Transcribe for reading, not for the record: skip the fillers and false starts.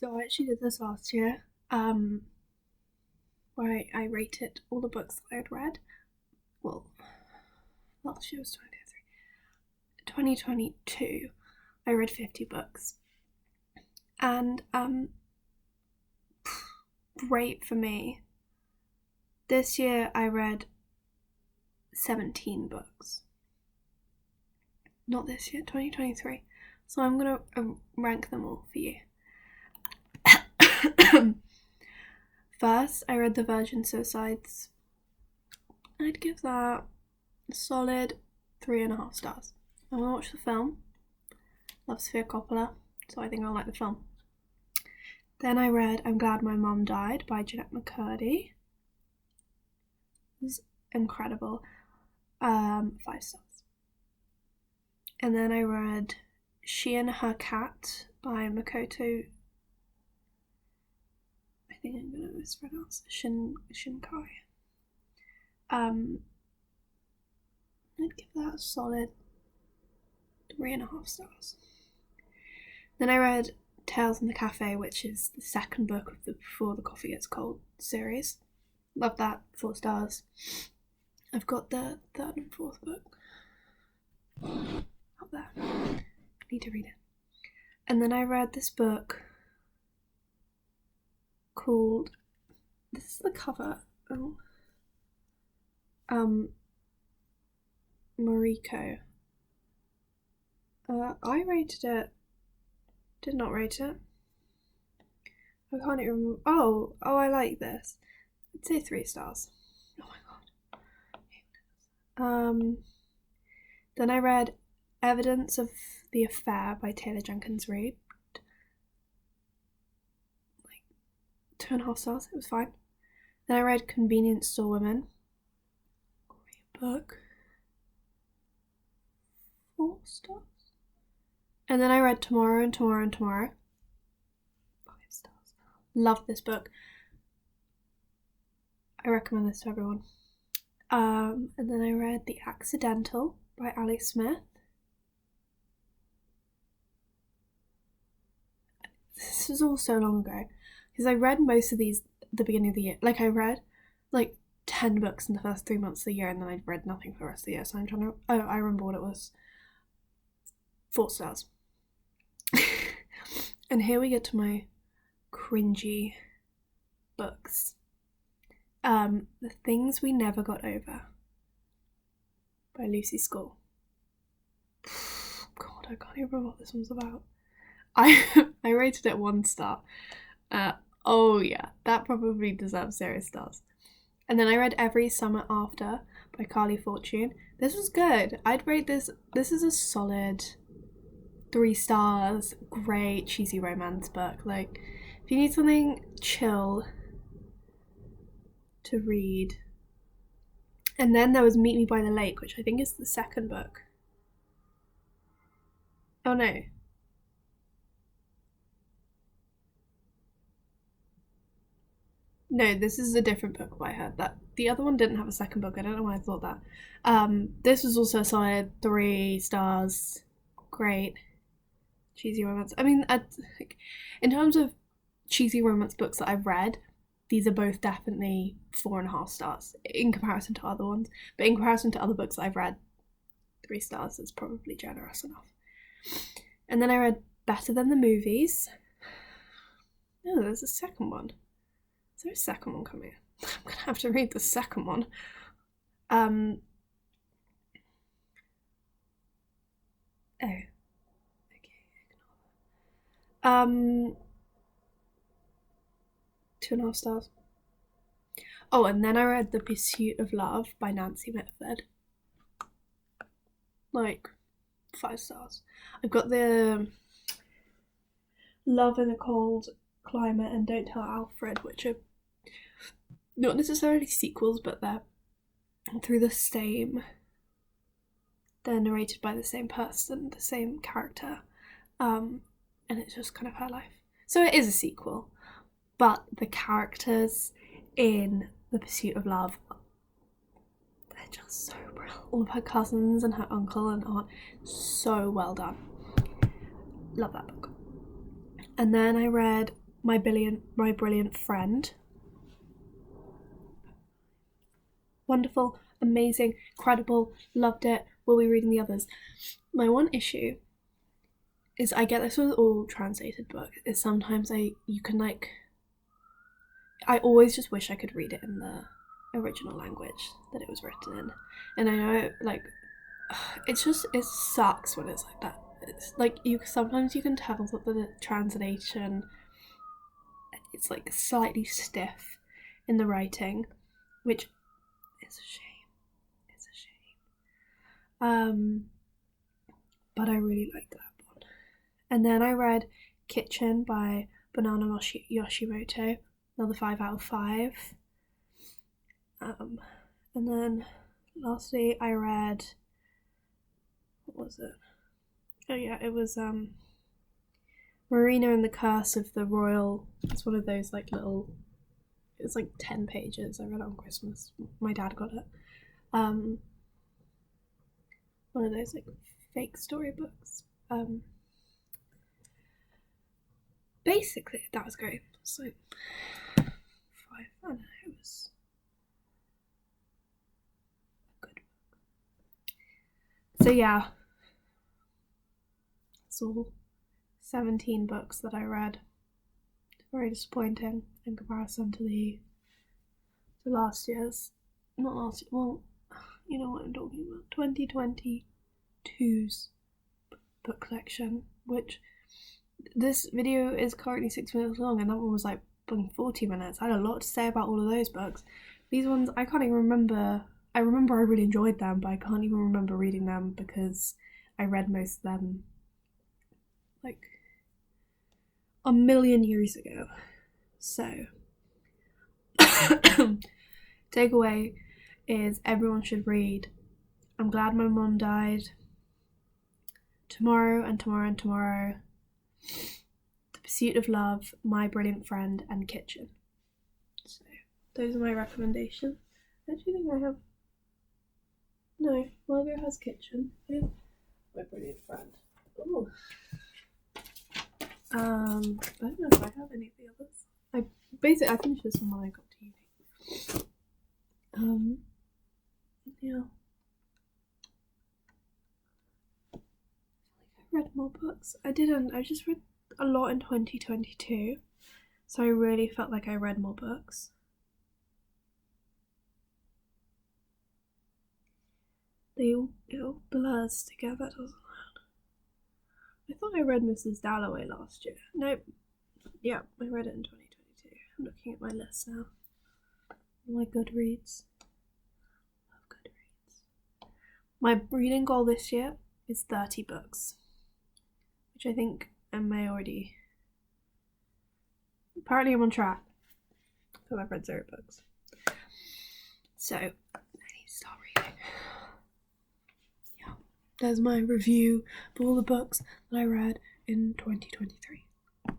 So I actually did this last year, where I rated all the books that I had read. Well, last year was 2023. 2022, I read 50 books. And, great for me. This year I read 17 books. Not this year, 2023. So I'm going to rank them all for you. First, I read The Virgin Suicides. I'd give that a solid 3.5 stars. I'm going to watch the film. Love Sofia Coppola, so I think I'll like the film. Then I read I'm Glad My Mum Died by Jennette McCurdy. It was incredible. 5 stars. And then I read She and Her Cat by Makoto. I think I'm going to mispronounce Shinkai. I'd give that a solid 3.5 stars. Then I read Tales in the Cafe, which is the second book of the Before the Coffee Gets Cold series. Love that, 4 stars. I've got the third and fourth book up there. Need to read it. And then I read this book called, this is the cover, Mariko. I rated it, did not rate it. I can't even remember. Oh, I like this. I'd say 3 stars. Oh my god. Then I read Evidence of the Affair by Taylor Jenkins Reid. 2.5 stars, it was fine. Then I read Convenience Store Women. Great book. 4 stars. And then I read Tomorrow and Tomorrow and Tomorrow. 5 stars. Loved this book. I recommend this to everyone. And then I read The Accidental by Ali Smith. This was all so long ago. Because I read most of these at the beginning of the year. Like, I read, 10 books in the first 3 months of the year, and then I'd read nothing for the rest of the year. So I'm trying to... Oh, I remember what it was. 4 stars. And here we get to my cringy books. The Things We Never Got Over by Lucy Score. God, I can't even remember what this one's about. I rated it 1 star. Oh yeah, that probably deserves 0 stars. And then I read Every Summer After by Carly Fortune. This was good. I'd rate this is a solid 3 stars. Great cheesy romance book. Like, if you need something chill to read. And then there was Meet Me by the Lake, which I think is the second book. Oh no. No, this is a different book by her. That the other one didn't have a second book. I don't know why I thought that. This was also a solid 3 stars. Great cheesy romance. I mean, in terms of cheesy romance books that I've read, these are both definitely 4.5 stars in comparison to other ones. But in comparison to other books that I've read, 3 stars is probably generous enough. And then I read Better Than the Movies. Oh, there's a second one. Is there a second one coming? I'm gonna have to read the second one. Oh. Okay, ignore that. 2.5 stars. Oh, and then I read The Pursuit of Love by Nancy Mitford. 5 stars. I've got the Love in a Cold Climate and Don't Tell Alfred, which are not necessarily sequels, but they're they're narrated by the same person, the same character, and it's just kind of her life. So it is a sequel, but the characters in The Pursuit of Love, they're just so brilliant. All of her cousins and her uncle and aunt, so well done. Love that book. And then I read My Brilliant Friend. Wonderful, amazing, incredible, loved it. Will be reading the others. My one issue is I get this with all translated books, is sometimes you can like, I always just wish I could read it in the original language that it was written in. And I know, like, it sucks when it's like that. It's like, sometimes you can tell that the translation, it's like slightly stiff in the writing, which is a shame. It's a shame. But I really like that one. And then I read Kitchen by Banana Yoshimoto, another 5 out of 5. And then lastly I read, what was it? Oh yeah, it was Marina and the Curse of the Royal. It's one of those like little, it's like 10 pages. I read it on Christmas. My dad got it. One of those like fake storybooks. Basically that was great. So 5, I don't know, it was a good book. So yeah, it's all 17 books that I read. Very disappointing in comparison to the last year's, not last year, well, you know what I'm talking about, 2022's book collection, which this video is currently 6 minutes long, and that one was like 40 minutes. I had a lot to say about all of those books. These ones, I can't even remember. I remember I really enjoyed them, but I can't even remember reading them because I read most of them like a million years ago. So takeaway is everyone should read I'm Glad My Mom Died, Tomorrow and Tomorrow and Tomorrow, The Pursuit of Love, My Brilliant Friend, and Kitchen. So those are my recommendations. I actually think I have, no, Margot has Kitchen. Yeah. My Brilliant Friend. Ooh. I don't know if I have any of the others. I finished this one when I got to uni. Yeah. I read more books. I didn't. I just read a lot in 2022, so I really felt like I read more books. It all blurs together, doesn't it? I thought I read Mrs. Dalloway last year. Nope. Yeah, I read it in 2022. I'm looking at my list now. My Goodreads. Love Goodreads. My reading goal this year is 30 books, which I think I may already. Apparently I'm on track because I've read 0 books. So I need to start reading. Yeah, there's my review for all the books that I read in 2023.